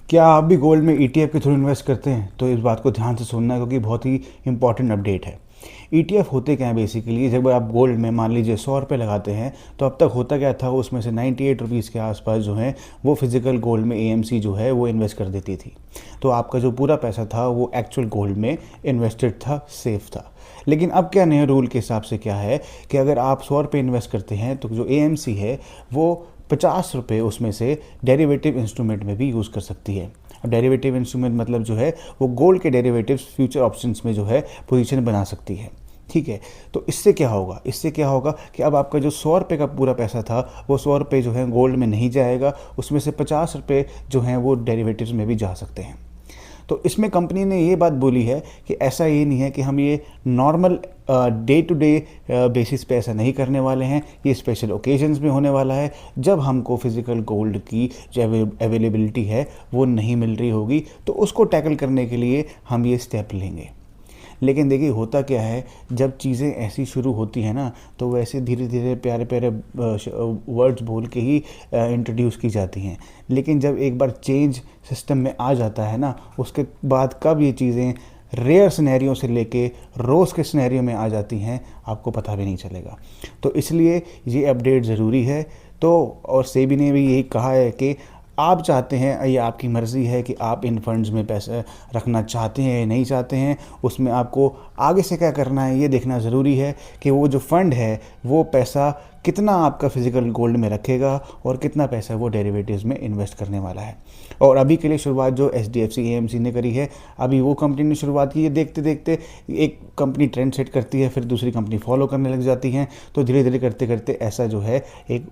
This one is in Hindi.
क्या आप भी गोल्ड में ईटीएफ के थ्रू इन्वेस्ट करते हैं? तो इस बात को ध्यान से सुनना, क्योंकि बहुत ही इंपॉर्टेंट अपडेट है। ईटीएफ होते क्या है बेसिकली, जब आप गोल्ड में मान लीजिए 100 रुपये लगाते हैं, तो अब तक होता क्या था, उसमें से 98 रुपीज़ के आसपास जो है वो फिजिकल गोल्ड में एएमसी जो है वो इन्वेस्ट कर देती थी। तो आपका जो पूरा पैसा था वो एक्चुअल गोल्ड में इन्वेस्टेड था, सेफ था। लेकिन अब क्या नए रूल के हिसाब से क्या है कि अगर आप 100 रुपये इन्वेस्ट करते हैं तो जो एएमसी है वो 50 रुपये उसमें से डेरिवेटिव इंस्ट्रूमेंट में भी यूज़ कर सकती है। अब डेरिवेटिव इंस्ट्रूमेंट मतलब जो है वो गोल्ड के डेरिवेटिव्स फ्यूचर ऑप्शंस में जो है पोजीशन बना सकती है। ठीक है, तो इससे क्या होगा कि अब आपका जो 100 रुपये का पूरा पैसा था वो 100 रुपये जो है गोल्ड में नहीं जाएगा, उसमें से 50 रुपये जो हैं वो डेरिवेटिव्स में भी जा सकते हैं। तो इसमें कंपनी ने ये बात बोली है कि ऐसा ये नहीं है कि हम ये normal day to day basis पे ऐसा नहीं करने वाले हैं, ये स्पेशल ओकेजन्स में होने वाला है जब हमको फिज़िकल गोल्ड की जो अवेलेबिलिटी है वो नहीं मिल रही होगी, तो उसको टैकल करने के लिए हम ये स्टेप लेंगे। लेकिन देखिए होता क्या है, जब चीज़ें ऐसी शुरू होती हैं ना, तो वैसे धीरे धीरे प्यारे प्यारे वर्ड्स बोल के ही इंट्रोड्यूस की जाती हैं। लेकिन जब एक बार चेंज सिस्टम में आ जाता है ना, उसके बाद कब ये चीज़ें रेयर सिनेरियो से लेके रोज़ के सिनेरियो में आ जाती हैं, आपको पता भी नहीं चलेगा। तो इसलिए ये अपडेट ज़रूरी है। तो और सेबी ने भी यही कहा है कि आप चाहते हैं, ये आपकी मर्ज़ी है कि आप इन फंड्स में पैसा रखना चाहते हैं या नहीं चाहते हैं। उसमें आपको आगे से क्या करना है ये देखना ज़रूरी है कि वो जो फ़ंड है वो पैसा कितना आपका फ़िज़िकल गोल्ड में रखेगा और कितना पैसा वो डेरिवेटिव्स में इन्वेस्ट करने वाला है। और अभी के लिए शुरुआत जो एचडीएफसी एएमसी ने करी है, अभी वो कंपनी ने शुरुआत की है। देखते देखते एक कंपनी ट्रेंड सेट करती है, फिर दूसरी कंपनी फॉलो करने लग जाती हैं। तो धीरे धीरे करते करते ऐसा जो है एक